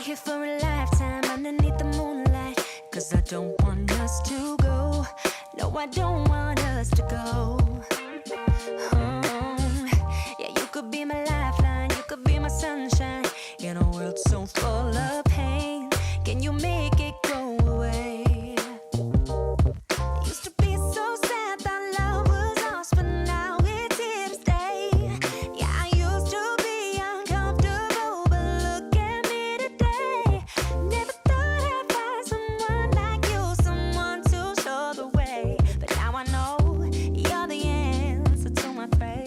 here for a lifetime underneath the moonlight. Cause I don't want us to go. No, I don't want us to go. Yeah, you could be my lifeline, you could be my sunshine. In a world so full of pain, can you make it go away? Used to be so sad that love was lost, but now it's here to stay. Yeah, I used to be uncomfortable, but look at me today. Never thought I'd find someone like you, someone to show the way. But now I know you're the answer to my prayer.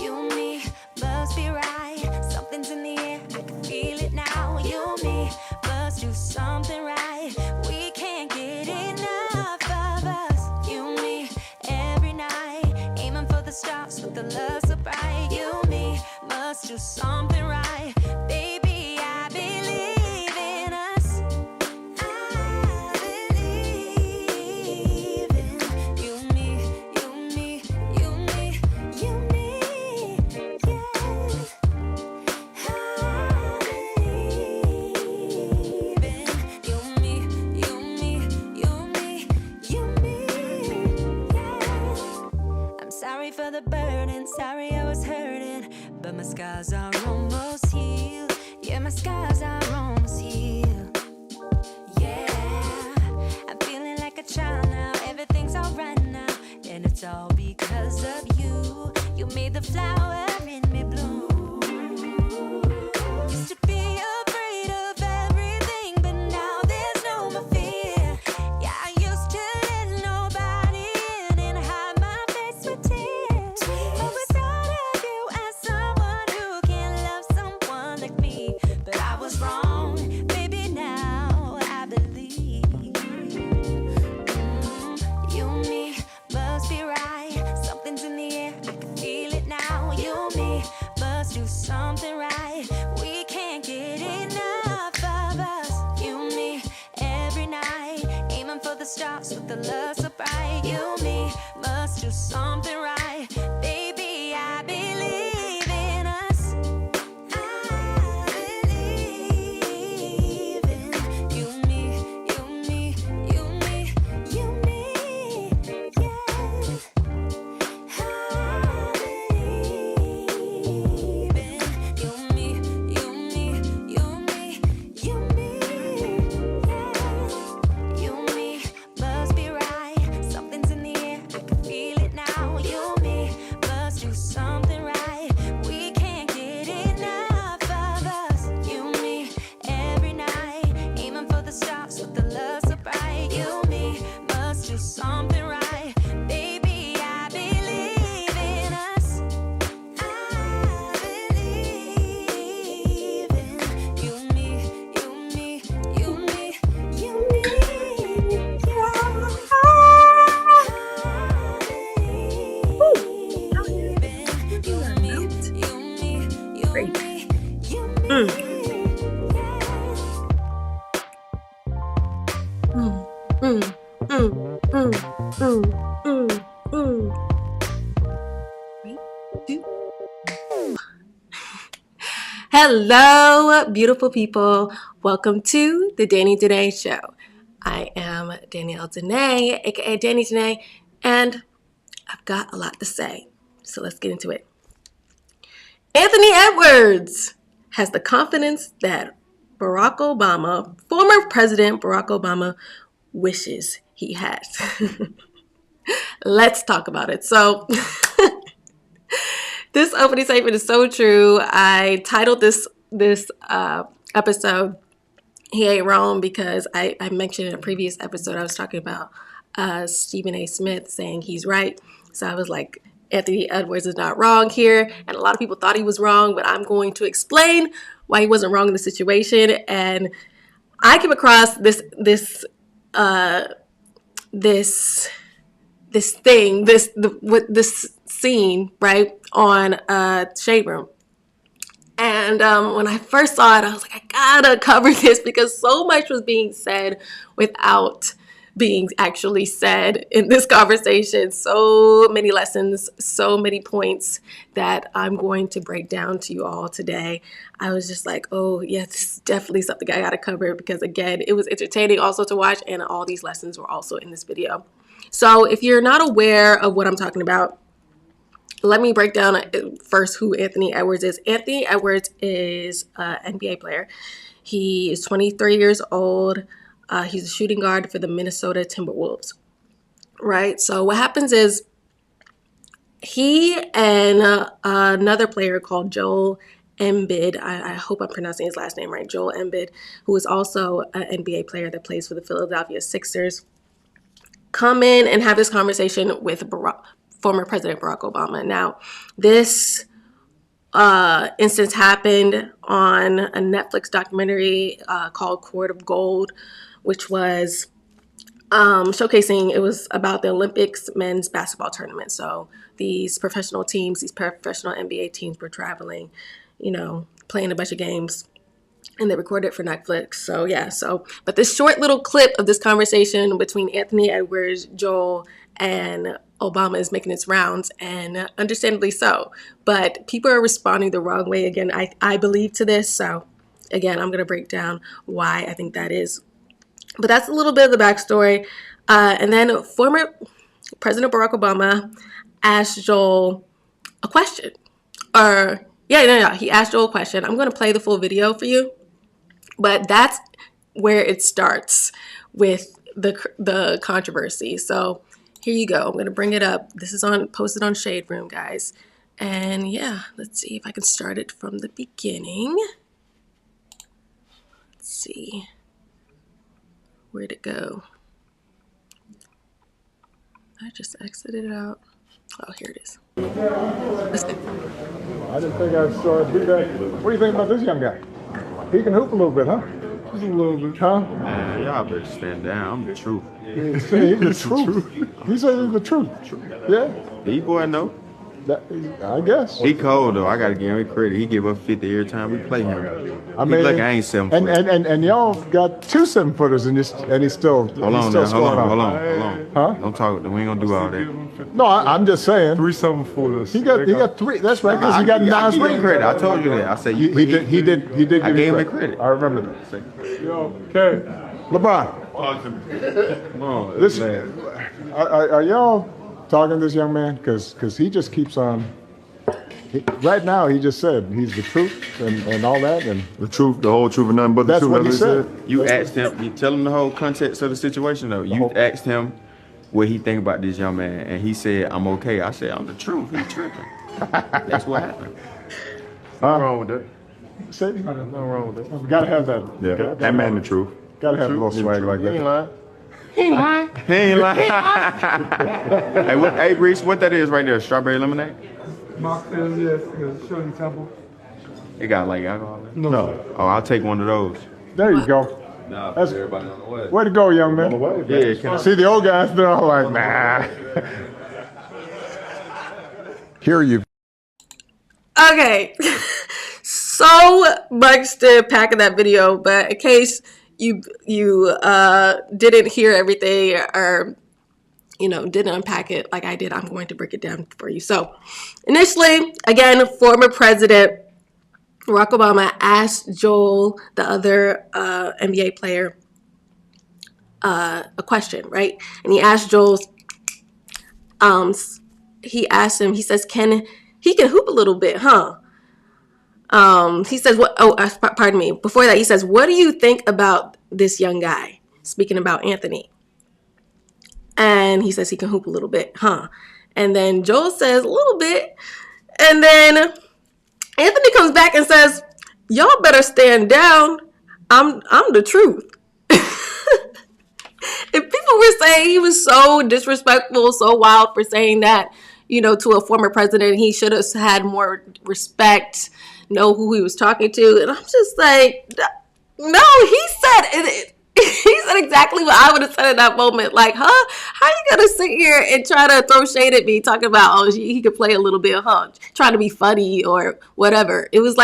You and me must be right. Something's in the air, I can feel it now. You and me must do something right. We can't get enough of us. You and me every night, aiming for the stars with the love so bright. You and me must do something right. Baby, I believe in us. I believe in you and me, you and me, you and me, you and me, yeah. I believe in you and me, you and me, you and me, you and me, yeah. I'm sorry for the burden, sorry I was hurting, but my scars are almost healed. Yeah, my scars are almost healed. Yeah, I'm feeling like a child now. Everything's alright now, and it's all because of you. You made the flower in me bloom. Used to be afraid of everything, but now there's no more fear. Yeah, I used to let nobody in and hide my face with tears. Always thought of you as someone who can love someone like me, but I was wrong. Baby, now I believe. You and me must be right. Something's in the air, I can feel it now. You and me must do something right. We can't get enough of us. You and me every night, aiming for the stars with the love so bright. You and me must do something right. Baby, I believe in us. I believe in you and me, you and me, you and me, you and me, yeah. I believe in you and me, you and me, you and me, you and me, yeah. You and me must be right. Something's in the air, I can feel it now. You and me must do something right. We can't get enough of us. You and me every night, aiming for the stars with the love so bright. You and me must do something right. Baby, I believe in us. I believe in you and me, you and me, you and me, you and me, yeah. I believe in you and me, you and me, you and me, you and me, yeah. Hello, beautiful people. Welcome to the Danny Show. I am Danielle Danea, aka Danny Danea, and I've got a lot to say. So let's get into it. Anthony Edwards has the confidence that Barack Obama, former President Barack Obama, wishes he had. Let's talk about it. So this opening statement is so true. I titled this episode "He Ain't Wrong" because I mentioned in a previous episode I was talking about Stephen A. Smith saying he's right. So I was like, Anthony Edwards is not wrong here, and a lot of people thought he was wrong, but I'm going to explain why he wasn't wrong in the situation. And I came across this scene, right, on Shade Room. And when I first saw it, I was like, I gotta cover this because so much was being said without being actually said in this conversation. So many lessons, so many points that I'm going to break down to you all today. I was just like, oh, yeah, this is definitely something I got to cover because, again, it was entertaining also to watch, and all these lessons were also in this video. So if you're not aware of what I'm talking about, let me break down first who Anthony Edwards is. Anthony Edwards is an NBA player. He is 23 years old. He's a shooting guard for the Minnesota Timberwolves, right? So what happens is he and another player called Joel Embiid, I hope I'm pronouncing his last name right, Joel Embiid, who is also an NBA player that plays for the Philadelphia Sixers, come in and have this conversation with former President Barack Obama. Now, this instance happened on a Netflix documentary called Court of Gold, which was showcasing, it was about the Olympics men's basketball tournament. So these professional teams, these professional NBA teams were traveling, playing a bunch of games, and they recorded it for Netflix. So yeah, but this short little clip of this conversation between Anthony Edwards, Joel, and Obama is making its rounds, and understandably so. But people are responding the wrong way. Again, I believe to this. So again, I'm going to break down why I think that is. But that's a little bit of the backstory. And then former President Barack Obama asked Joel a question. He asked Joel a question. I'm going to play the full video for you. But that's where it starts with the controversy. So here you go. I'm going to bring it up. This is posted on Shade Room, guys. And yeah, let's see if I can start it from the beginning. Let's see. Where'd it go? I just exited it out. Oh, here it is. Listen. I didn't think I'd start do that. What do you think about this young guy? He can hoop a little bit, huh? Just a little bit. Huh? Man, y'all better stand down. I'm the truth. He's the truth. He said he's the truth. Yeah. These boy know. I guess. He cold though. I gotta give him credit. He give up 50 every time we play him. I mean, look, I ain't 7 foot. And y'all got 2 7-footers and he's still Hold on. Huh? Don't talk. We ain't gonna do all that. No, I'm just saying. 3 7-footers. He got 3. That's right. Because he got 9 I give him credit. I told you that. I said He did. I gave him credit. I remember that. Yo, okay. LeBron. Talk to me. Come on, Listen, are y'all talking to this young man? Because he just keeps on. Right now, he just said he's the truth and all that. And the truth, the whole truth, and nothing but the that's truth. what he said. You asked him. You tell him the whole context of the situation though. You asked him what he think about this young man, and he said, "I'm okay." I said, "I'm the truth." He tripping. That's what happened. Nothing wrong with that. Say, Nothing wrong with that. we gotta have that. Yeah, that man the truth. Gotta have a little swag like He ain't that. lying. He ain't lying. Hey, Reese, what that is right there? Strawberry lemonade? Mocktails, yes, because Shirley Temple. It got like alcohol in it? No. Oh, I'll take one of those. There you go. Nah, That's- everybody on the way. Way to go, young man. Yeah, can I? See, the old guys, they're all like, nah. Here you. Okay. So much to pack in that video, but in case you didn't hear everything or didn't unpack it like I did, I'm going to break it down for you. So initially, again, former President Barack Obama asked Joel, the other NBA player, a question, right? And he asked Joel, he asked him, he says, he can hoop a little bit, huh? He says, pardon me. Before that, he says, what do you think about this young guy? Speaking about Anthony. And he says he can hoop a little bit, huh? And then Joel says a little bit. And then Anthony comes back and says, y'all better stand down. I'm the truth. If people were saying he was so disrespectful, so wild for saying that, to a former president, he should have had more respect, know who he was talking to. And I'm just like, no, he said it. He said exactly what I would have said in that moment. Like, huh? How you gonna sit here and try to throw shade at me talking about, he could play a little bit, huh? Trying to be funny or whatever. It was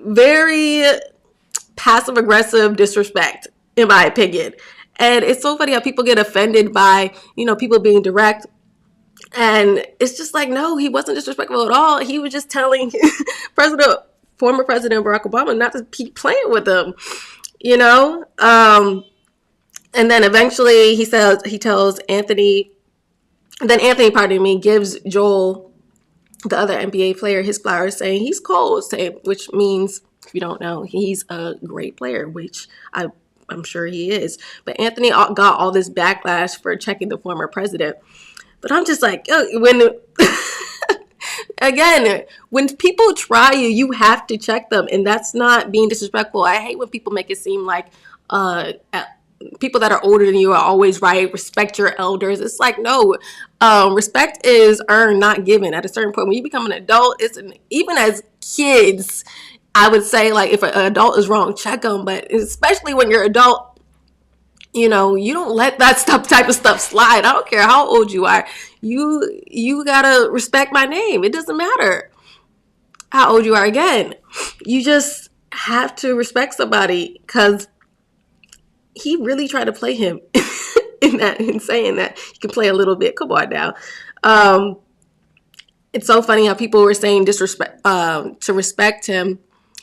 very passive aggressive disrespect, in my opinion. And it's so funny how people get offended by, people being direct. And it's just like, no, he wasn't disrespectful at all. He was just telling former President Barack Obama not to keep playing with him, and then eventually he tells Anthony, pardon me, gives Joel, the other NBA player, his flowers, saying he's cold, which means, if you don't know, he's a great player, which I'm sure he is. But Anthony got all this backlash for checking the former president. But I'm just like, when people try you, you have to check them. And that's not being disrespectful. I hate when people make it seem like people that are older than you are always right. Respect your elders. It's like, no, respect is earned, not given. At a certain point, when you become an adult, even as kids, I would say, like, if an adult is wrong, check them. But especially when you're an adult, you don't let that type of stuff slide. I don't care how old you are. You gotta respect my name. It doesn't matter how old you are. Again, you just have to respect somebody, because he really tried to play him in saying that you can play a little bit. Come on now. It's so funny how people were saying disrespect to respect him,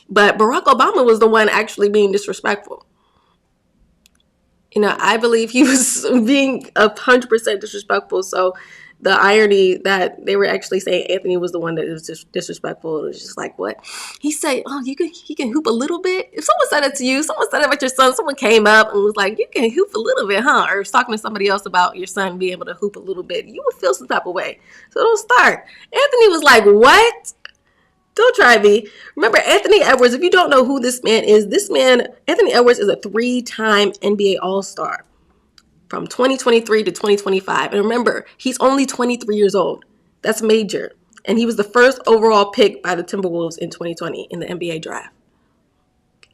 but Barack Obama was the one actually being disrespectful. I believe he was being 100% disrespectful. So the irony that they were actually saying Anthony was the one that was disrespectful, it was just like, what? He said, oh, he can hoop a little bit? If someone said it to you, someone said it about your son, someone came up and was like, you can hoop a little bit, huh? Or was talking to somebody else about your son being able to hoop a little bit, you would feel some type of way. So don't start. Anthony was like, what? Don't try me. Remember, Anthony Edwards, if you don't know who this man is, Anthony Edwards is a 3-time NBA All-Star from 2023 to 2025. And remember, he's only 23 years old. That's major. And he was the first overall pick by the Timberwolves in 2020 in the NBA draft.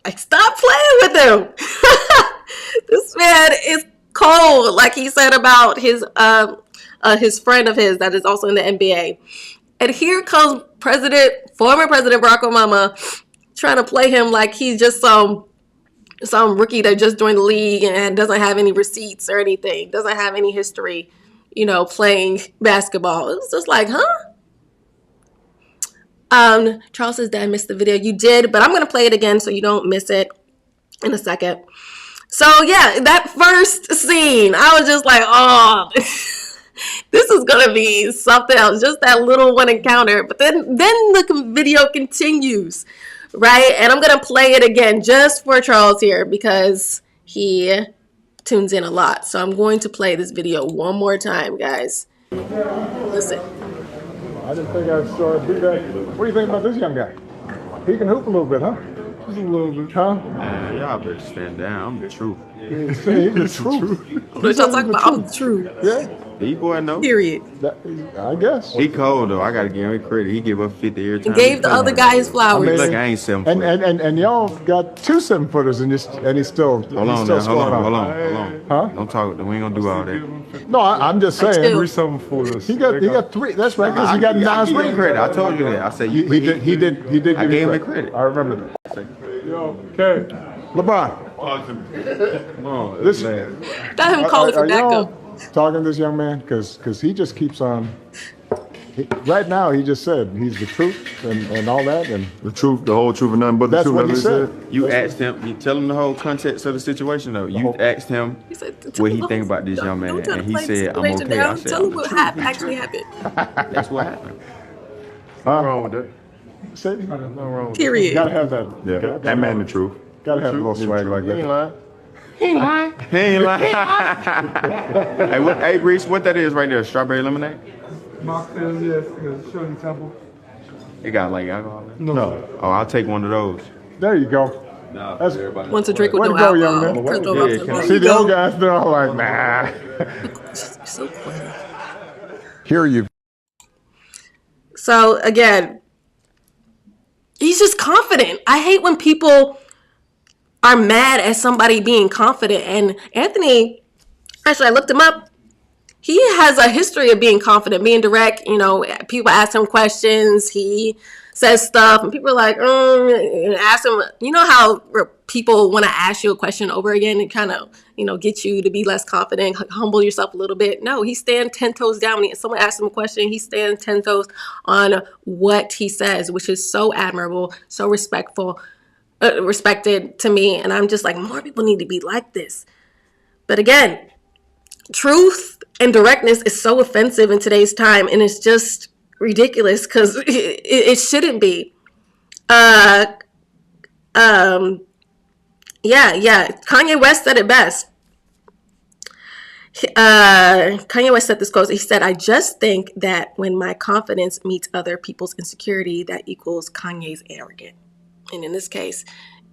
Like, stop playing with him. This man is cold, like he said about his friend of his that is also in the NBA. And here comes former President Barack Obama trying to play him like he's just some rookie that just joined the league and doesn't have any receipts or anything, doesn't have any history, playing basketball. It was just like, huh? Charles says, Dad, missed the video. You did, but I'm going to play it again so you don't miss it in a second. So, yeah, that first scene, I was just like, oh, this is going to be something else, just that little one encounter. But then the video continues, right? And I'm going to play it again just for Charles here because he tunes in a lot. So I'm going to play this video one more time, guys. Listen. I didn't think I saw it do that. What do you think about this young guy? He can hoop a little bit, huh? Just a little bit. Huh? Man, y'all better stand down. I'm the truth. He's the truth. What y'all talking about? I'm true. Yeah. D-boy know. Period. I guess. He cold though. I gotta give him credit. He give up 50 every time. And gave the other guy his flowers. I mean, Look, I ain't 7 foot. And y'all got 2 7-footers and he's still Hold on, hold on. Huh? Don't talk. We ain't gonna do all that. No, I'm just saying. 3 7-footers. He got 3. That's right, because he got 9 I give him rings. credit. I told you that. I said He did. I give gave you him credit. I remember that. Yo, okay. LeBron, Come on, this Got him calling for backup. talking to this young man because he just keeps on. Right now, he just said he's the truth and all that, and The truth, the whole truth, and nothing but the that's truth. what he that's said. You asked him. You tell him the whole context of the situation though. You asked him He said, what he think about this young man, and he said, "I'm okay." I said, Tell him "I'm what the truth." actually happened. That's what happened. Nothing wrong with that. Say, Nothing wrong with Period. gotta have that. that. That man the truth. Gotta have a little swag like He ain't that. lying. He ain't lying. Hey, Reese, what that is right there? Strawberry lemonade? Mark says yes, because Shirley Temple. It got like alcohol in it? No, Oh, I'll take one of those. there you go. That's Wants to drink with Way no to go, young alcohol. man. Crystal Yeah, Rock. can I There see you the old go. guys. They're all like, nah. So funny. Here you. So again, he's just confident. I hate when people are mad at somebody being confident. And Anthony, actually, I looked him up. he has a history of being confident, being direct. You know, people ask him questions, he says stuff, and people are like, and ask him. You know how people want to ask you a question over again and kind of, you know, get you to be less confident, humble yourself a little bit. No, he stands 10 toes down. When someone asks him a question, he stands 10 toes on what he says, which is so admirable, so respected to me. And I'm just like, more people need to be like this. But again, truth and directness is so offensive in today's time, and it's just ridiculous because it shouldn't be. Kanye West said it best. Kanye West said this quote. He said, "I just think that when my confidence meets other people's insecurity, that equals Kanye's arrogant." And in this case,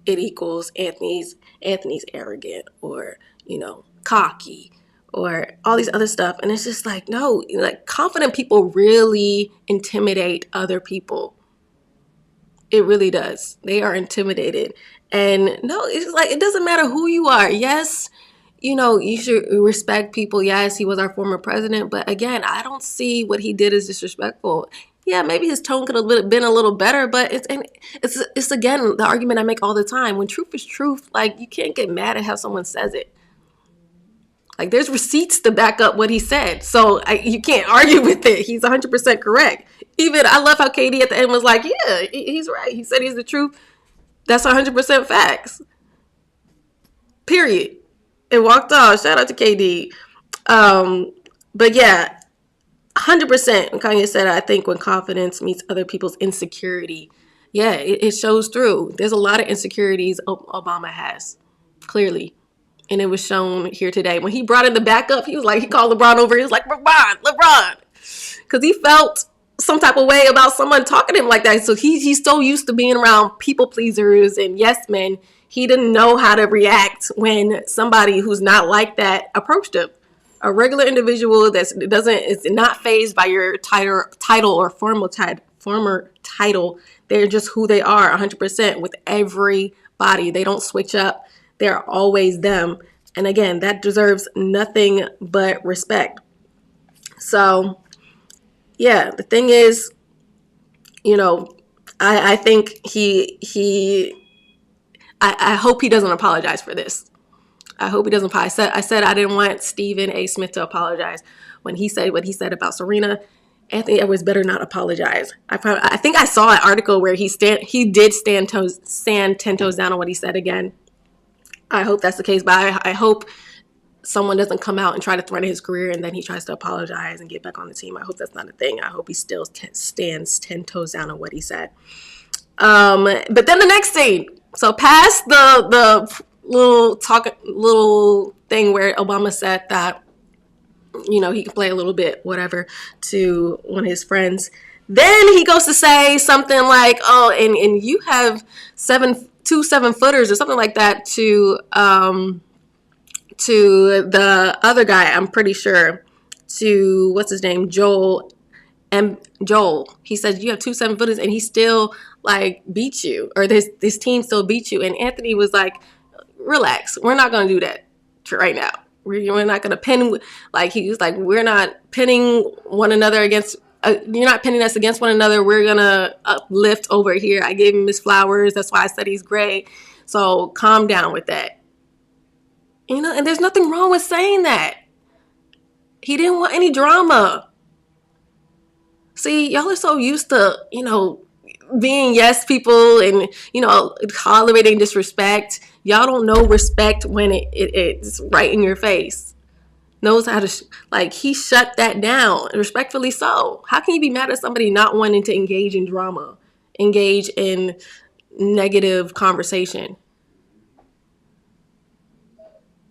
it equals Anthony's arrogant, or, you know, cocky, or all these other stuff. And it's just like, no, like, confident people really intimidate other people. It really does. They are intimidated. And no, it's like, it doesn't matter who you are. Yes, you know, you should respect people. Yes, he was our former president. But again, I don't see what he did as disrespectful. Yeah, maybe his tone could have been a little better, but it's again the argument I make all the time. When truth is truth, like, you can't get mad at how someone says it. Like, there's receipts to back up what he said, so you can't argue with it. He's 100% correct. Even I love how KD at the end was like, "Yeah, he's right. He said he's the truth. That's 100% facts." Period. It walked off. Shout out to KD. But yeah. 100%. Kanye said, "I think when confidence meets other people's insecurity," yeah, it shows through. There's a lot of insecurities Obama has, clearly. And it was shown here today. When he brought in the backup, he called LeBron over. He was like, LeBron. Because he felt some type of way about someone talking to him like that. So he's so used to being around people pleasers and yes men. He didn't know how to react when somebody who's not like that approached him. A regular individual is not fazed by your title or former title. They're just who they are 100% with everybody. They don't switch up. They're always them. And again, that deserves nothing but respect. So, yeah, the thing is, you know, I think I hope he doesn't apologize for this. I hope he doesn't apologize. I said I didn't want Stephen A. Smith to apologize when he said what he said about Serena. Anthony Edwards better not apologize. I think I saw an article where he did stand 10 toes down on what he said again. I hope that's the case, but I hope someone doesn't come out and try to threaten his career and then he tries to apologize and get back on the team. I hope that's not a thing. I hope he still stands 10 toes down on what he said. But then the next scene. So past the little thing where Obama said that, you know, he could play a little bit, whatever, to one of his friends. Then he goes to say something like, "Oh, and you have 2 7-footers," or something like that to the other guy. I'm pretty sure, to what's his name, Joel. He says, "You have 2 7-footers," and he still like beat you, or this team still beat you. And Anthony was like, "Relax, we're not gonna do that right now. We're not gonna pin." Like, he was like, "We're not pinning one another against. You're not pinning us against one another. We're gonna uplift over here. I gave him his flowers. That's why I said he's great. So calm down with that." You know, and there's nothing wrong with saying that. He didn't want any drama. See, y'all are so used to, you know, being yes people and, you know, tolerating disrespect. Y'all don't know respect when it's right in your face. Knows how to, he shut that down, respectfully so. How can you be mad at somebody not wanting to engage in drama, engage in negative conversation?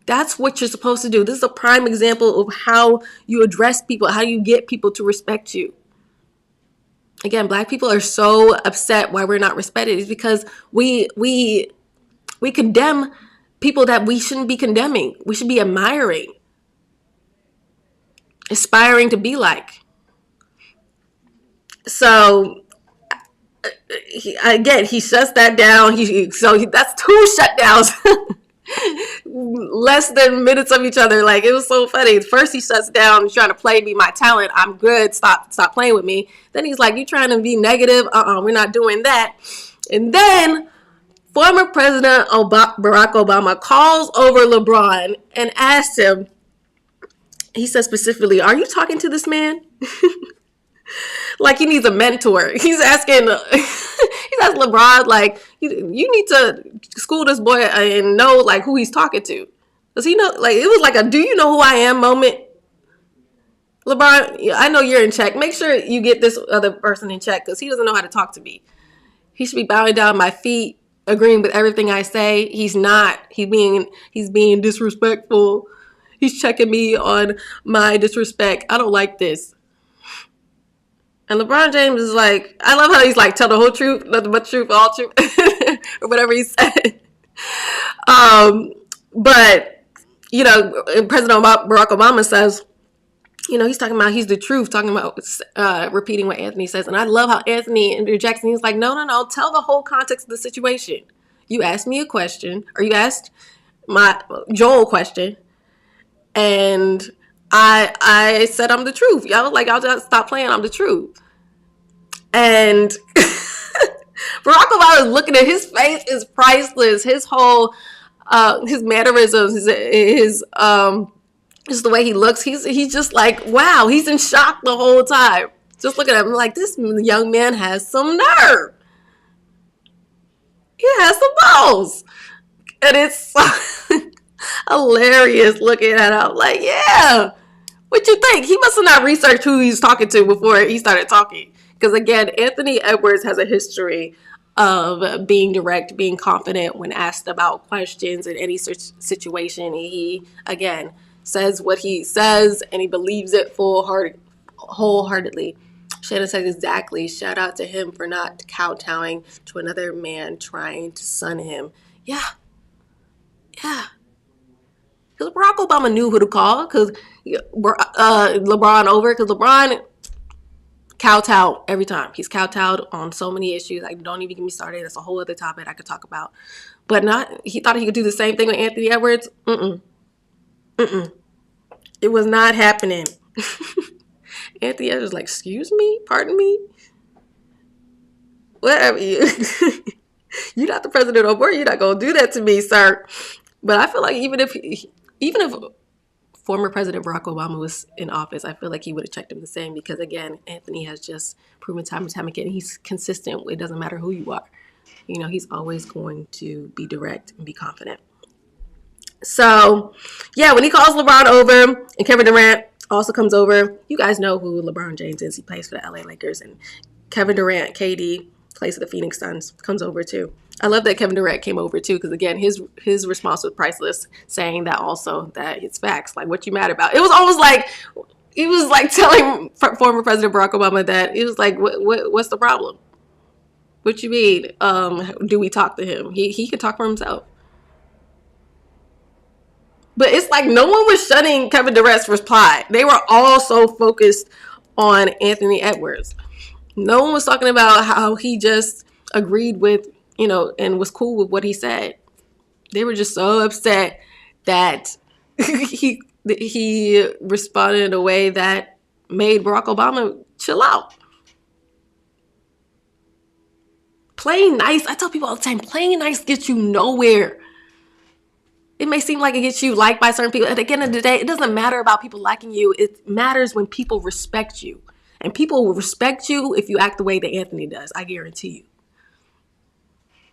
That's what you're supposed to do. This is a prime example of how you address people, how you get people to respect you. Again, Black people are so upset why we're not respected. It's because we condemn people that we shouldn't be condemning. We should be admiring, aspiring to be like. So, he shuts that down. That's 2 shutdowns. less than minutes of each other. Like, it was so funny. First he shuts down, he's trying to play me my talent. I'm good. Stop playing with me. Then he's like, you trying to be negative? We're not doing that. And then former President Barack Obama calls over LeBron and asks him, he says specifically, are you talking to this man? Like he needs a mentor. He's asking LeBron, like, you need to school this boy and know, like, who he's talking to. Does he know? Like, it was like a do you know who I am moment. LeBron, I know you're in check. Make sure you get this other person in check because he doesn't know how to talk to me. He should be bowing down my feet, agreeing with everything I say. He's not. He's being disrespectful. He's checking me on my disrespect. I don't like this. And LeBron James is like, I love how he's like, tell the whole truth, nothing but the truth, all truth, or whatever he said. But, you know, President Barack Obama says, you know, he's talking about he's the truth, talking about repeating what Anthony says. And I love how Anthony interjects, and he's like, no, tell the whole context of the situation. You asked me a question, or you asked Joel a question, and I said I'm the truth. Y'all like, I'll just stop playing, I'm the truth. And Barack Obama is looking at his face is priceless. His whole his mannerisms, his just the way he looks, he's just like, wow, he's in shock the whole time. Just looking at him like, this young man has some nerve. He has some balls. And it's hilarious looking at him. Like, yeah, what you think? He must have not researched who he's talking to before he started talking. Because again, Anthony Edwards has a history of being direct, being confident when asked about questions in any situation. He, again, says what he says and he believes it wholeheartedly. Shannon said exactly. Shout out to him for not kowtowing to another man trying to sun him. Yeah. Because Barack Obama knew who to call because LeBron over, because LeBron kowtowed every time. He's kowtowed on so many issues. Like, don't even get me started. That's a whole other topic I could talk about. But he thought he could do the same thing with Anthony Edwards. It was not happening. Anthony Edwards was like, excuse me? Pardon me? Whatever. You're not the president no more. You're not going to do that to me, sir. But I feel like even if former President Barack Obama was in office, I feel like he would have checked him the same because, again, Anthony has just proven time and time again he's consistent. It doesn't matter who you are. You know, he's always going to be direct and be confident. So, yeah, when he calls LeBron over and Kevin Durant also comes over, you guys know who LeBron James is. He plays for the LA Lakers. And Kevin Durant, KD, plays for the Phoenix Suns, comes over too. I love that Kevin Durant came over too, because again, his response was priceless, saying that also that it's facts, like what you mad about. It was almost like he was like telling former President Barack Obama that it was like, what's the problem? What you mean? Do we talk to him? He can talk for himself. But it's like no one was shutting Kevin Durant's reply. They were all so focused on Anthony Edwards. No one was talking about how he just agreed with, you know, and was cool with what he said. They were just so upset that he responded in a way that made Barack Obama chill out. Playing nice, I tell people all the time, playing nice gets you nowhere. It may seem like it gets you liked by certain people. At the end of the day, it doesn't matter about people liking you. It matters when people respect you. And people will respect you if you act the way that Anthony does. I guarantee you.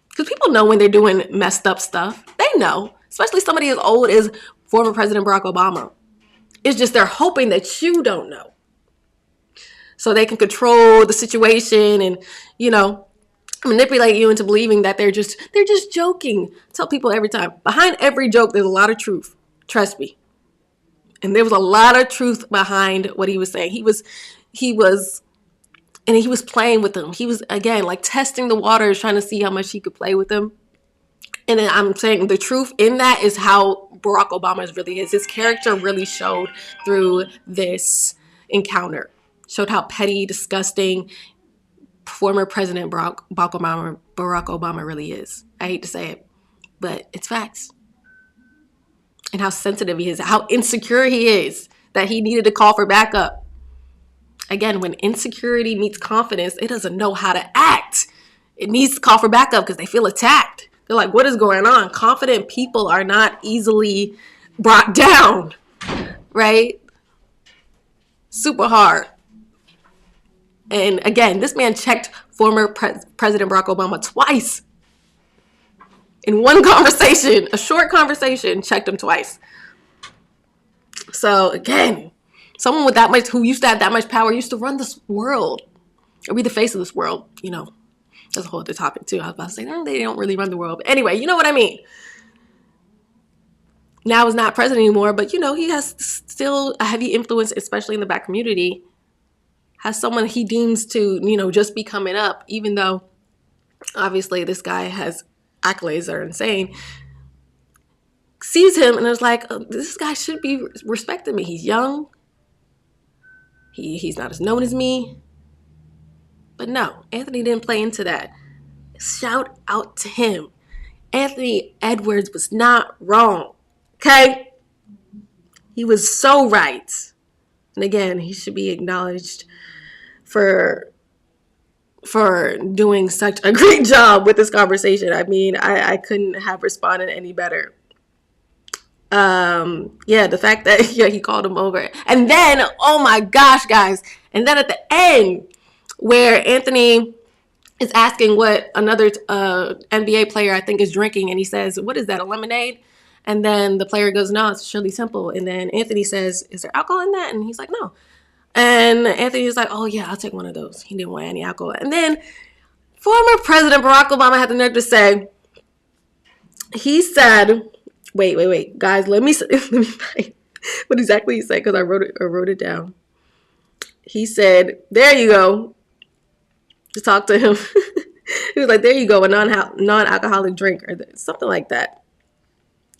Because people know when they're doing messed up stuff. They know. Especially somebody as old as former President Barack Obama. It's just they're hoping that you don't know. So they can control the situation and, you know, manipulate you into believing that they're just joking. I tell people every time, behind every joke, there's a lot of truth. Trust me. And there was a lot of truth behind what he was saying. He was playing with them. He was, again, like testing the waters, trying to see how much he could play with them. And then I'm saying the truth in that is how Barack Obama really is. His character really showed through this encounter. Showed how petty, disgusting, former President Barack Obama really is. I hate to say it, but it's facts. and how sensitive he is, how insecure he is, that he needed to call for backup. Again, when insecurity meets confidence, it doesn't know how to act. It needs to call for backup because they feel attacked. They're like, what is going on? Confident people are not easily brought down, right? Super hard. And again, this man checked former President Barack Obama twice. In one conversation, a short conversation, checked him twice. So again, someone with that much, who used to have that much power, used to run this world, or be the face of this world. You know, that's a whole other topic too. I was about to say, they don't really run the world. But anyway, you know what I mean. Now he's not president anymore, but you know, he has still a heavy influence, especially in the Black community. Has someone he deems to, you know, just be coming up, even though obviously this guy has accolades that are insane. Sees him and is like, oh, this guy should be respecting me. He's young. He's not as known as me. But no, Anthony didn't play into that. Shout out to him. Anthony Edwards was not wrong. Okay? He was so right. And again, he should be acknowledged for doing such a great job with this conversation. I mean, I couldn't have responded any better. Yeah, the fact that he called him over. And then, oh my gosh, guys. And then at the end, where Anthony is asking what another NBA player, I think, is drinking. And he says, what is that, a lemonade? And then the player goes, no, it's Shirley Temple. And then Anthony says, is there alcohol in that? And he's like, no. And Anthony's like, oh, yeah, I'll take one of those. He didn't want any alcohol. And then former President Barack Obama had the nerve to say, he said, wait, guys, let me find what exactly he said, because I wrote it down. He said, there you go. To talk to him. He was like, there you go, a non-alcoholic drink, or something like that.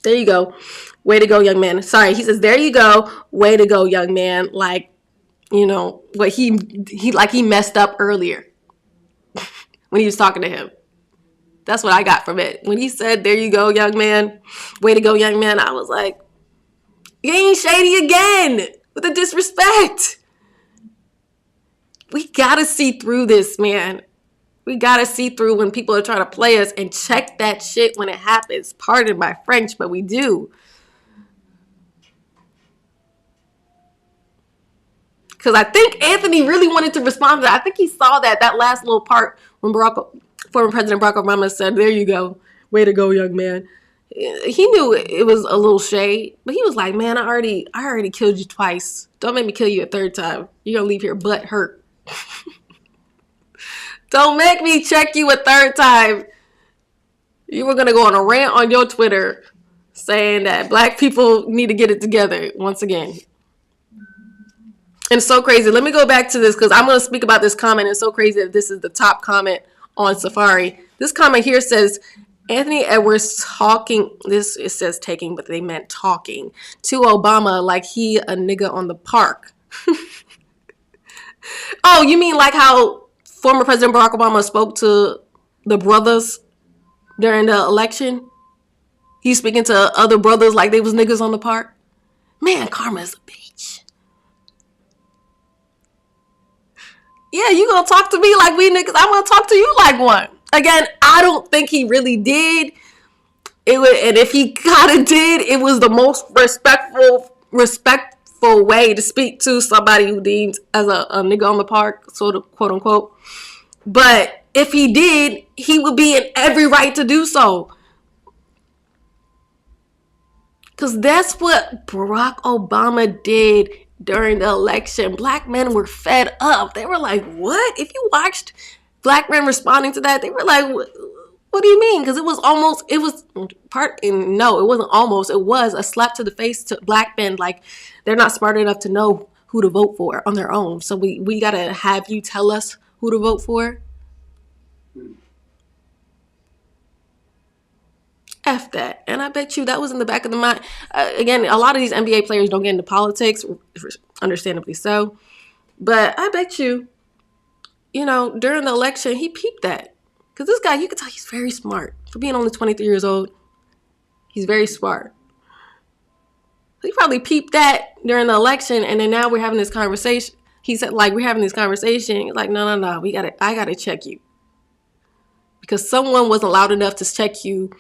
There you go. Way to go, young man. Sorry, he says, there you go. Way to go, young man. Like, you know, what he messed up earlier when he was talking to him. That's what I got from it. When he said, there you go, young man. Way to go, young man. I was like, you ain't shady again with the disrespect. We got to see through this, man. We got to see through when people are trying to play us, and check that shit when it happens. Pardon my French, but we do. Because I think Anthony really wanted to respond to that. I think he saw that last little part when former President Barack Obama said, there you go. Way to go, young man. He knew it was a little shade, but he was like, man, I already killed you twice. Don't make me kill you a third time. You're going to leave here butt hurt. Don't make me check you a third time. You were going to go on a rant on your Twitter saying that Black people need to get it together once again. And it's so crazy. Let me go back to this, because I'm going to speak about this comment. It's so crazy that this is the top comment on Safari. This comment here says, Anthony Edwards talking, it says taking, but they meant talking, to Obama like he a nigga on the park. Oh, you mean like how former President Barack Obama spoke to the brothers during the election? He's speaking to other brothers like they was niggas on the park? Man, karma is a bitch. Yeah, you gonna talk to me like we niggas? I'm gonna talk to you like one. Again, I don't think he really did. And if he kind of did, it was the most respectful way to speak to somebody who deems as a nigga on the park, sort of, quote unquote. But if he did, he would be in every right to do so. Because that's what Barack Obama did during the election. Black men were fed up. They were like, what? If you watched Black men responding to that, they were like, what do you mean? Because it was a slap to the face to Black men. Like, they're not smart enough to know who to vote for on their own. So we got to have you tell us who to vote for. F that. And I bet you that was in the back of the mind. Again, a lot of these NBA players don't get into politics, understandably so. But I bet you, during the election, he peeped that. Because this guy, you can tell he's very smart. For being only 23 years old, he's very smart. He probably peeped that during the election, and then now we're having this conversation. He said, like, we're having this conversation. Like, no, I gotta check you. Because someone wasn't loud enough to check you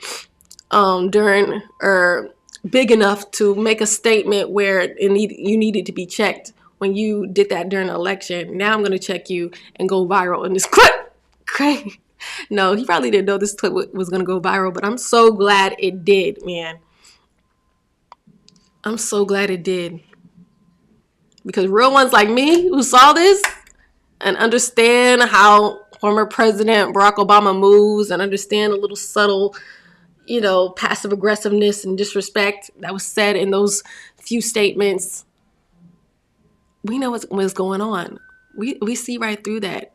during, or big enough to make a statement where you needed to be checked when you did that during the election. Now I'm gonna check you and go viral in this clip. Crazy. No, he probably didn't know this clip was gonna go viral, but I'm so glad it did, man. I'm so glad it did. Because real ones like me who saw this and understand how former President Barack Obama moves and understand a little subtle, passive aggressiveness and disrespect that was said in those few statements, we know what's going on. We see right through that.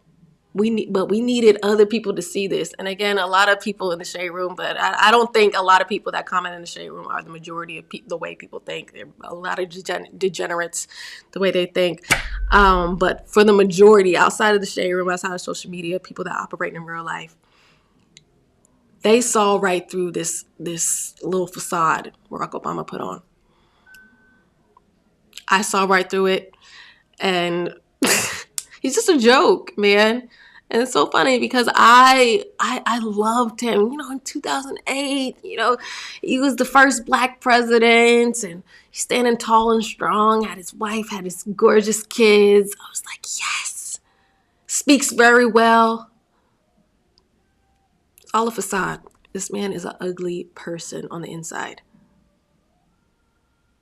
But we needed other people to see this. And again, a lot of people in the shade room, but I don't think a lot of people that comment in the shade room are the majority of the way people think. There are a lot of degenerates the way they think. But for the majority, outside of the shade room, outside of social media, people that operate in real life, they saw right through this little facade Barack Obama put on. I saw right through it, and he's just a joke, man. And it's so funny because I loved him, in 2008, he was the first black president, and he's standing tall and strong, had his wife, had his gorgeous kids. I was like, yes, speaks very well. It's all a facade. This man is an ugly person on the inside.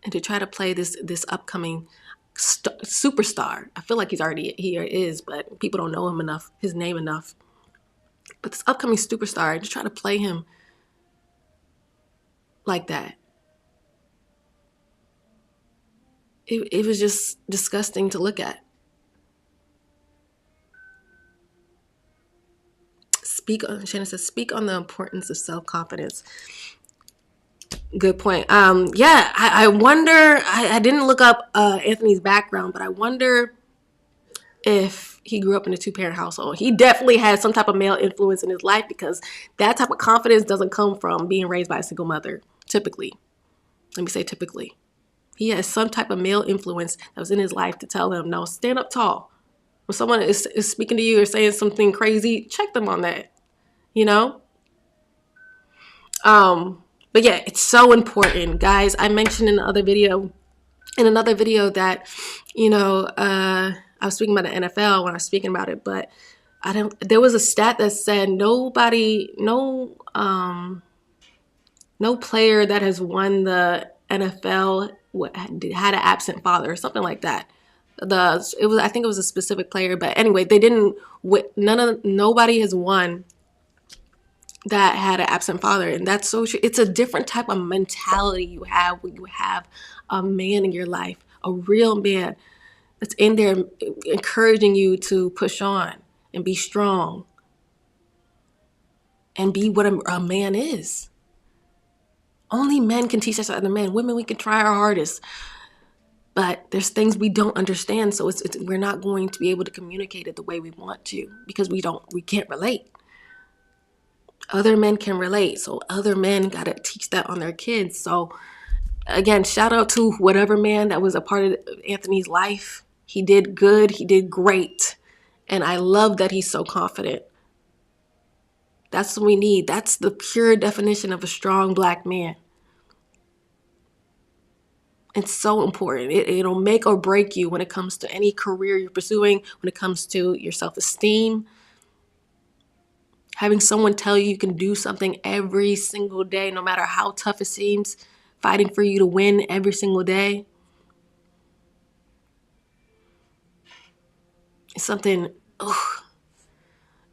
And to try to play this upcoming superstar, I feel like he is, but people don't know him enough, his name enough. But this upcoming superstar, to try to play him like that, it was just disgusting to look at. Shannon says, speak on the importance of self-confidence. Good point. I wonder, I didn't look up Anthony's background, but I wonder if he grew up in a two-parent household. He definitely had some type of male influence in his life, because that type of confidence doesn't come from being raised by a single mother, typically. Let me say typically. He has some type of male influence that was in his life to tell him, no, stand up tall. When someone is speaking to you or saying something crazy, check them on that, But yeah, it's so important, guys. I mentioned in another video that, I was speaking about the NFL when I was speaking about it, but there was a stat that said no player that has won the NFL had an absent father or something like that. I think it was a specific player, but anyway, nobody has won that had an absent father. And that's so true. It's a different type of mentality you have when you have a man in your life, a real man that's in there encouraging you to push on and be strong and be what a man is. Only men can teach us other men. Women, we can try our hardest, but there's things we don't understand. So we're not going to be able to communicate it the way we want to, because we can't relate. Other men can relate, so other men got to teach that on their kids. So again, shout out to whatever man that was a part of Anthony's life. He did good. He did great. And I love that he's so confident. That's what we need. That's the pure definition of a strong black man. It's so important. It'll make or break you when it comes to any career you're pursuing, when it comes to your self-esteem. Having someone tell you can do something every single day, no matter how tough it seems, fighting for you to win every single day. It's something,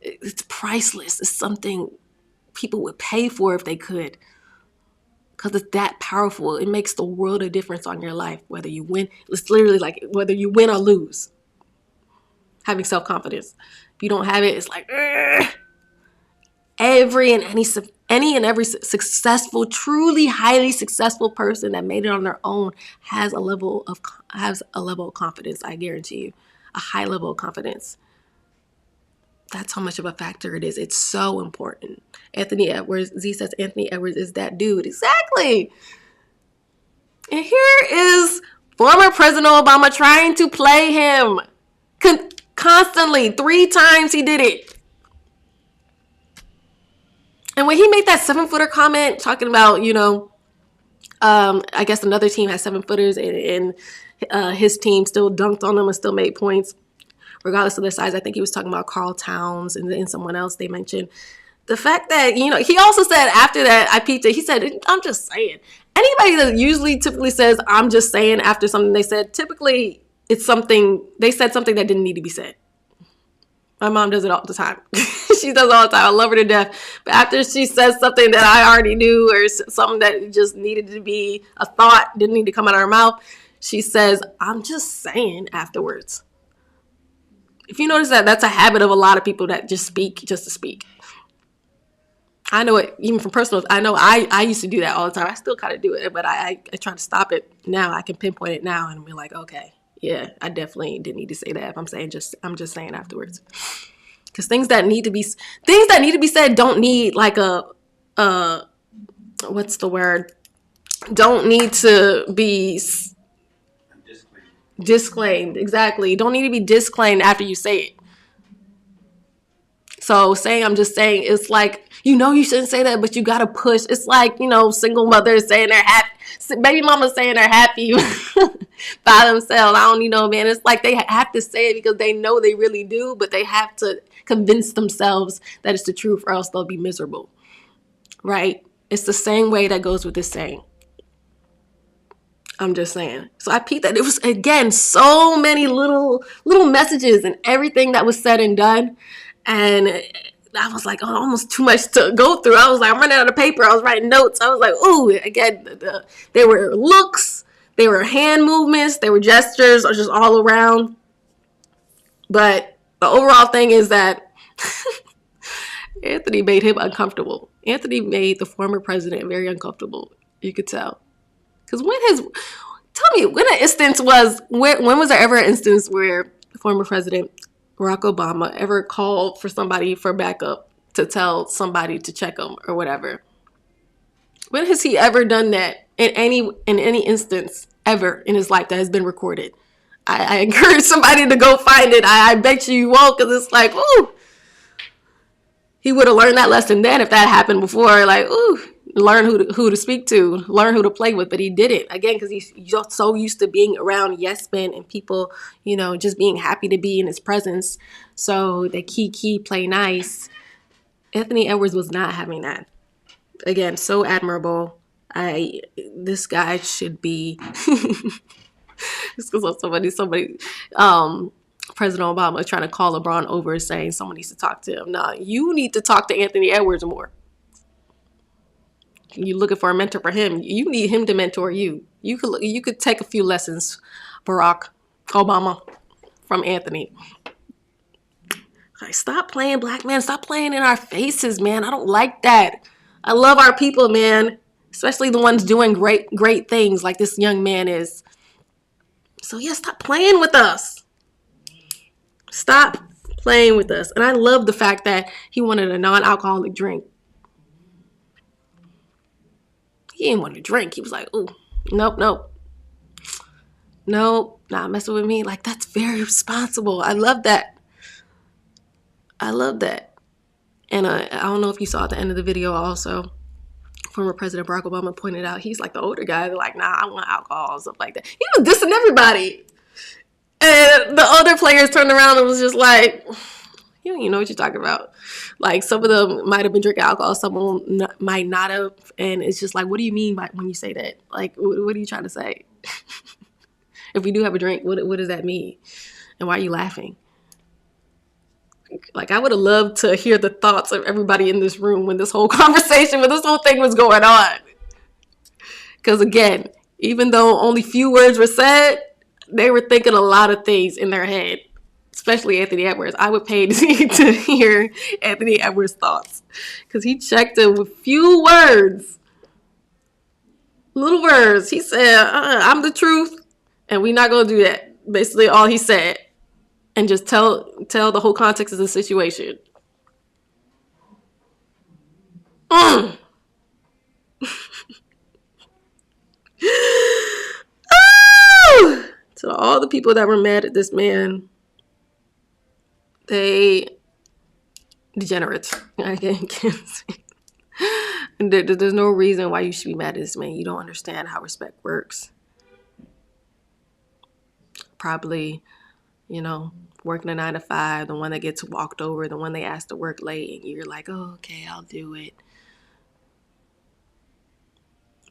it's priceless. It's something people would pay for if they could, because it's that powerful. It makes the world of difference on your life, whether you win. It's literally like whether you win or lose. Having self-confidence. If you don't have it, it's like, every successful, truly highly successful person that made it on their own has a level of confidence. I guarantee you, a high level of confidence. That's how much of a factor it is. It's so important. Anthony Edwards, Z says Anthony Edwards is that dude. Exactly. And here is former President Obama trying to play him constantly. 3 times he did it. And when he made that 7-footer comment talking about, I guess another team has 7-footers and his team still dunked on them and still made points, regardless of their size. I think he was talking about Carl Towns and someone else they mentioned. The fact that, he also said after that, I peeped it, he said, I'm just saying. Anybody that typically says, I'm just saying after something they said, typically it's something, they said something that didn't need to be said. My mom does it all the time. She does it all the time. I love her to death. But after she says something that I already knew or something that just needed to be a thought, didn't need to come out of her mouth, she says, I'm just saying afterwards. If you notice that, that's a habit of a lot of people that just speak just to speak. I know it, even from personal, I know I used to do that all the time. I still kind of do it, but I try to stop it now. I can pinpoint it now and be like, okay, yeah, I definitely didn't need to say that. If I'm just saying afterwards. Because things that need to be said don't need like what's the word? Don't need to be disclaimed. Exactly. Don't need to be disclaimed after you say it. So saying I'm just saying, it's like, you shouldn't say that, but you got to push. It's like, single mothers saying they're happy, baby mamas saying they're happy by themselves. I don't know, man. It's like they have to say it because they know they really do, but they have to convince themselves that it's the truth or else they'll be miserable, right? It's the same way that goes with this saying. I'm just saying. So I peeped that it was, again, so many little messages and everything that was said and done. And I was like, oh, almost too much to go through. I was like, I'm running out of paper. I was writing notes. I was like, ooh, again, there were looks, there were hand movements, there were gestures, or just all around. But the overall thing is that Anthony made him uncomfortable. Anthony made the former president very uncomfortable. You could tell. Because tell me, when was there ever an instance where the former president Barack Obama ever called for somebody for backup to tell somebody to check him or whatever? When has he ever done that in any instance ever in his life that has been recorded? I encourage somebody to go find it. I bet you won't, because it's like, ooh, he would have learned that lesson then if that happened before. Like, ooh, learn who to speak to, learn who to play with, but he didn't. Again, because he's just so used to being around yes men and people, just being happy to be in his presence. So the key, play nice. Anthony Edwards was not having that. Again, so admirable. This guy should be. Just because somebody, President Obama trying to call LeBron over saying someone needs to talk to him. No, you need to talk to Anthony Edwards more. You're looking for a mentor for him. You need him to mentor you. You could take a few lessons, Barack Obama, from Anthony. Like, stop playing, black man. Stop playing in our faces, man. I don't like that. I love our people, man. Especially the ones doing great things like this young man is. So yeah, stop playing with us. Stop playing with us. And I love the fact that he wanted a non-alcoholic drink. He didn't want to drink. He was like, ooh, nope, not messing with me. Like, that's very responsible. I love that. And I don't know if you saw at the end of the video also, former President Barack Obama pointed out, he's like the older guy. They're like, nah, I want alcohol and stuff like that. He was dissing everybody. And the other players turned around and was just like, you don't even know what you're talking about. Like, some of them might have been drinking alcohol, some of them might not have. And it's just like, what do you mean when you say that? Like, what are you trying to say? If we do have a drink, what does that mean? And why are you laughing? Like, I would have loved to hear the thoughts of everybody in this room when this whole thing was going on. Because again, even though only few words were said, they were thinking a lot of things in their head. Especially Anthony Edwards. I would pay to hear Anthony Edwards' thoughts. Because he checked it with few words. Little words. He said, I'm the truth. And we're not going to do that. Basically all he said. And just tell the whole context of the situation. people that were mad at this man, they degenerates. I can't say. There's no reason why you should be mad at this man. You don't understand how respect works. Probably, working a 9 to 5, the one that gets walked over, the one they ask to work late, and you're like, oh, okay, I'll do it.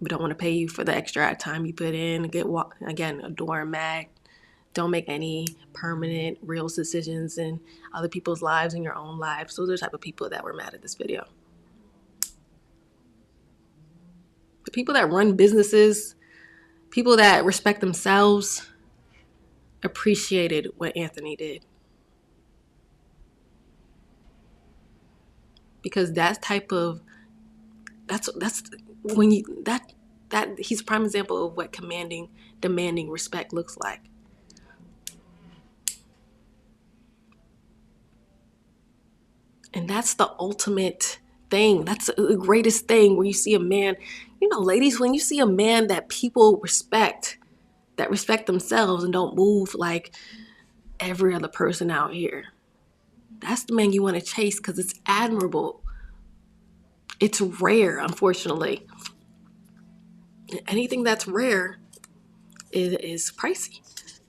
We don't want to pay you for the extra time you put in. Again, a doormat. Don't make any permanent, real decisions in other people's lives and your own lives. Those are the type of people that were mad at this video. The people that run businesses, people that respect themselves, appreciated what Anthony did. Because that's when he's a prime example of what demanding respect looks like. And that's the ultimate thing. That's the greatest thing when you see a man, ladies, when you see a man that people respect, that respect themselves and don't move like every other person out here. That's the man you want to chase because it's admirable. It's rare, unfortunately. Anything that's rare is pricey.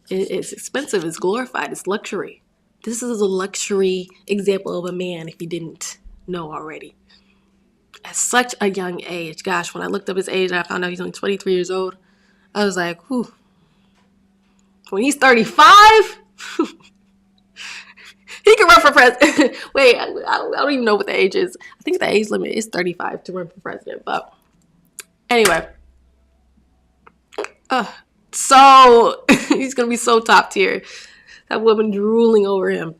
It's expensive. It's glorified. It's luxury. This is a luxury example of a man, if you didn't know already. At such a young age. Gosh, when I looked up his age and I found out he's only 23 years old, I was like, whew. When he's 35, he can run for president. Wait, I don't even know what the age is. I think the age limit is 35 to run for president. But anyway. So he's going to be so top tier. That woman drooling over him.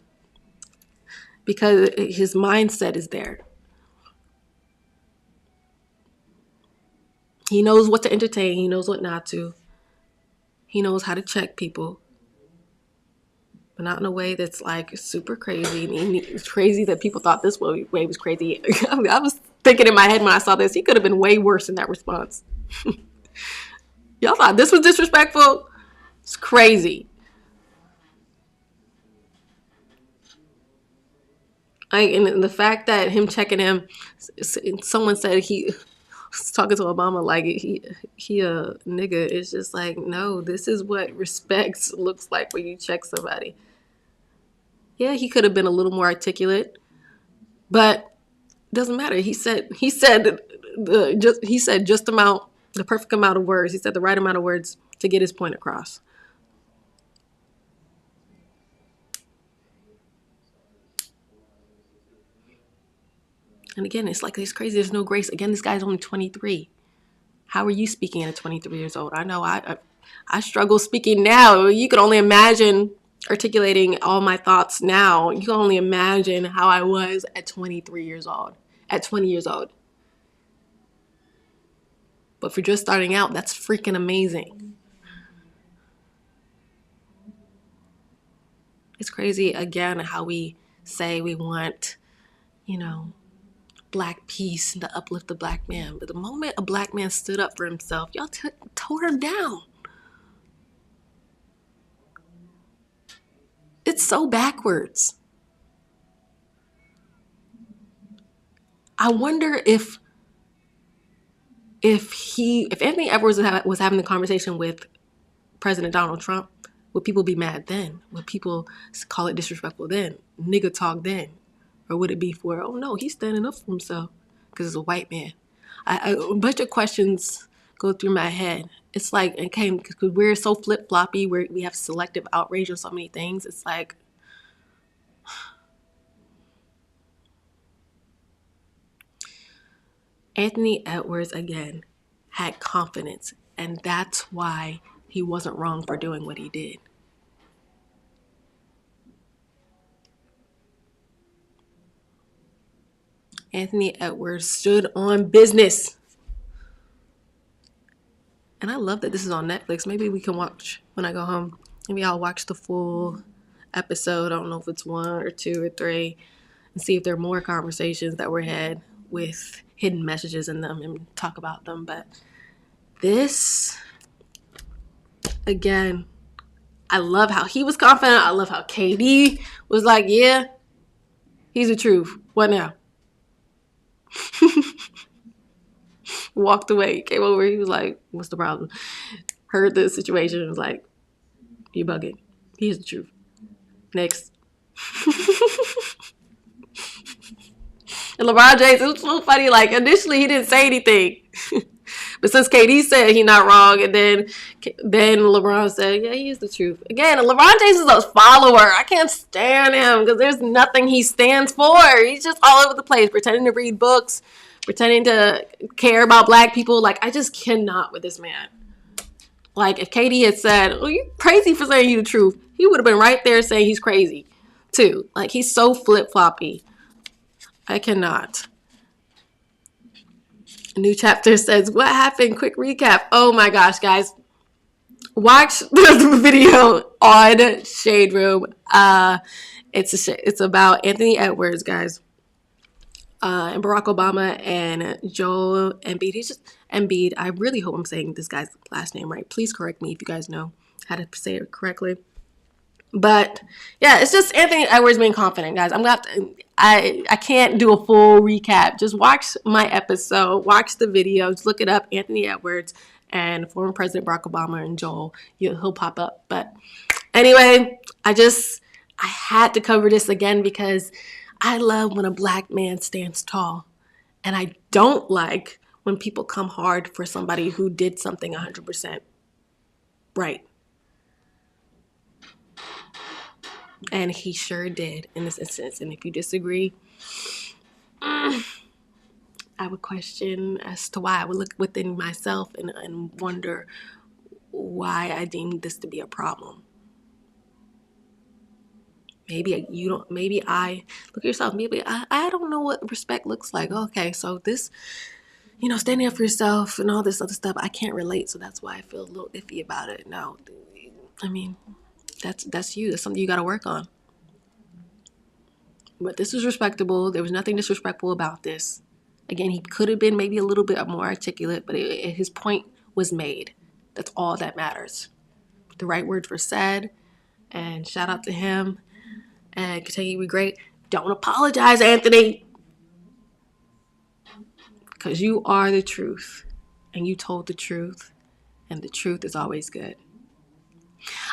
Because his mindset is there. He knows what to entertain. He knows what not to. He knows how to check people. But not in a way that's like super crazy. It's crazy that people thought this way was crazy. I was thinking in my head when I saw this, he could have been way worse in that response. Y'all thought this was disrespectful? It's crazy. And the fact that him checking him, someone said he was talking to Obama like he a nigga. It's just like, no, this is what respect looks like when you check somebody. Yeah, he could have been a little more articulate, but it doesn't matter. He said the perfect amount of words. He said the right amount of words to get his point across. And again, it's crazy. There's no grace. Again, this guy's only 23. How are you speaking at 23 years old? I know I struggle speaking now. You can only imagine articulating all my thoughts now. You can only imagine how I was at 23 years old. At 20 years old. But for just starting out, that's freaking amazing. It's crazy, again, how we say we want, Black peace and to uplift the Black man. But the moment a Black man stood up for himself, y'all tore him down. It's so backwards. I wonder if Anthony Edwards was having the conversation with President Donald Trump, would people be mad then? Would people call it disrespectful then? Nigga talk then? Or would it be for, oh no, he's standing up for himself because he's a white man? A bunch of questions go through my head. It's like, okay, because we're so flip-floppy, we have selective outrage on so many things. It's like, Anthony Edwards, again, had confidence. And that's why he wasn't wrong for doing what he did. Anthony Edwards stood on business. And I love that this is on Netflix. Maybe we can watch when I go home. Maybe I'll watch the full episode. I don't know if it's 1 or 2 or 3. And see if there are more conversations that were had with hidden messages in them and talk about them. But this, again, I love how he was confident. I love how KD was like, yeah, he's the truth. What now? Walked away, came over. He was like, what's the problem? Heard the situation. Was like, you bugging. He's the truth. Next. And LeBron James, it was so funny. Like, initially, he didn't say anything. But since KD said he's not wrong, and then LeBron said, yeah, he is the truth. Again, LeBron James is a follower. I can't stand him because there's nothing he stands for. He's just all over the place, pretending to read books, pretending to care about black people. Like, I just cannot with this man. Like, if KD had said, oh, you're crazy for saying you the truth, he would have been right there saying he's crazy, too. Like, he's so flip-floppy. I cannot. A new chapter says, what happened? Quick recap. Oh my gosh, guys. Watch the video on Shade Room. It's about Anthony Edwards, guys. And Barack Obama and Joel Embiid. He's just Embiid. I really hope I'm saying this guy's last name right. Please correct me if you guys know how to say it correctly. But yeah, it's just Anthony Edwards being confident, guys. I can't do a full recap. Just watch my episode, watch the video, just look it up, Anthony Edwards and former President Barack Obama and Joel. He'll pop up. But anyway, I had to cover this again because I love when a black man stands tall. And I don't like when people come hard for somebody who did something 100% right. And he sure did in this instance. And if you disagree, I would question as to why. I would look within myself and wonder why I deemed this to be a problem. Maybe you don't. Maybe I look at yourself. Maybe I don't know what respect looks like. Okay, so this, standing up for yourself and all this other stuff, I can't relate. So that's why I feel a little iffy about it. No, I mean. That's you. That's something you got to work on. But this was respectable. There was nothing disrespectful about this. Again, he could have been maybe a little bit more articulate, but his point was made. That's all that matters. The right words were said, and shout out to him. And continue to be great. Don't apologize, Anthony, because you are the truth, and you told the truth, and the truth is always good.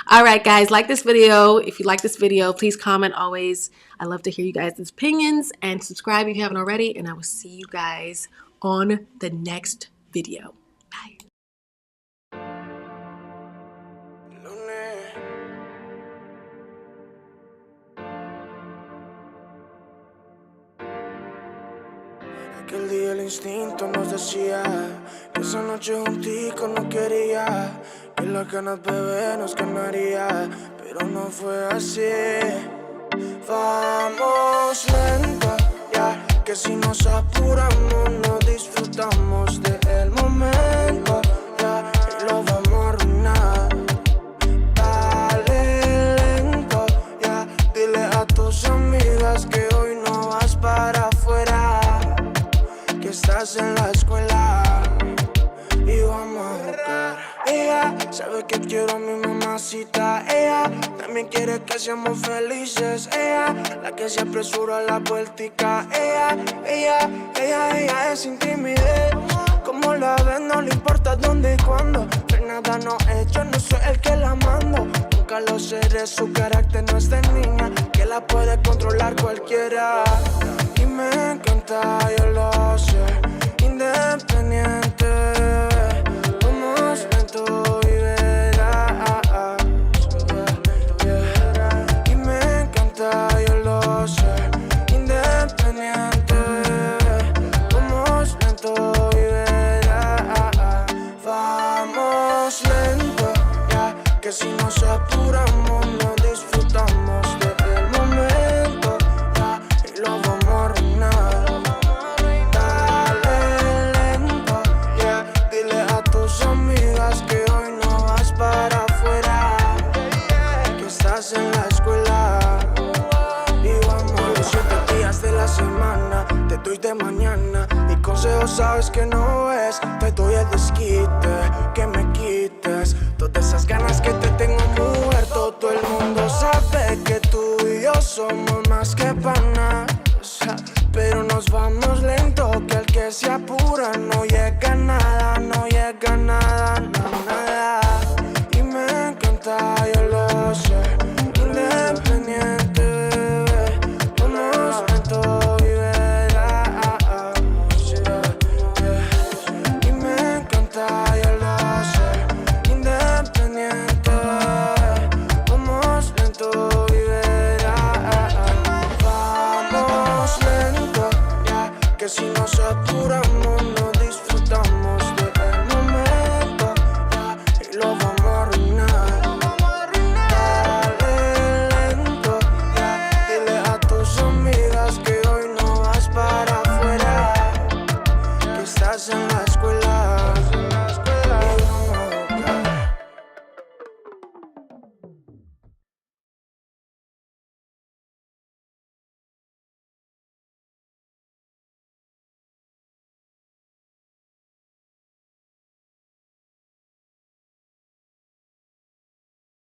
All right, guys, like this video. If you like this video, please comment always. I love to hear you guys' opinions, and subscribe if you haven't already, and I will see you guys on the next video. Bye. Aquel día el instinto nos decía que esa noche juntico no quería, que las ganas bebé nos quemaría, pero no fue así. Vamos lento, ya, que si nos apuramos no disfrutamos del momento, ya, y lo vamos a arruinar. Dale lento, ya, dile a tus amigas que hoy no vas para afuera, que estás en la escuela y vamos a jugar. Ella sabe que quiero a mi mamacita. Ella también quiere que seamos felices. Ella, la que se apresura a la vueltica. Ella es sin timidez. Como la ves no le importa dónde y cuándo. Pero nada no es, yo no soy el que la mando. Nunca lo seré, su carácter no es de niña, que la puede controlar cualquiera. Y me encanta, yo lo sé, independiente. Vamos lento y verás, y me encanta, yo lo sé, independiente. Vamos lento y verás. Vamos lento, ya, que si nos apuramos no disfrutamos del momento, ya, y lo vamos a arruinar. Dale lento, ya, dile a tus amigas que hoy no vas para afuera, que estás en la escuela y vamos. Los 7 días de la semana te doy de mañana y consejos sabes que no es. Te doy el desquite, que me quites todas esas ganas que te tengo muerto. todo el mundo sabe que tú y yo somos más que panas. Pero nos vamos lento, que el que se apura no llega a nada, no llega a nada, nada. Y me encanta, yo lo sé, independiente, bebé, vamos lento y verás. Y me encanta, yo lo sé, independiente, bebé, vamos lento y verás. Vamos lento, que si nos apuramos no disfrutamos del momento, y lo vamos a arruinar. Dale lento, dile a tus amigas que hoy no vas para afuera, que estás en la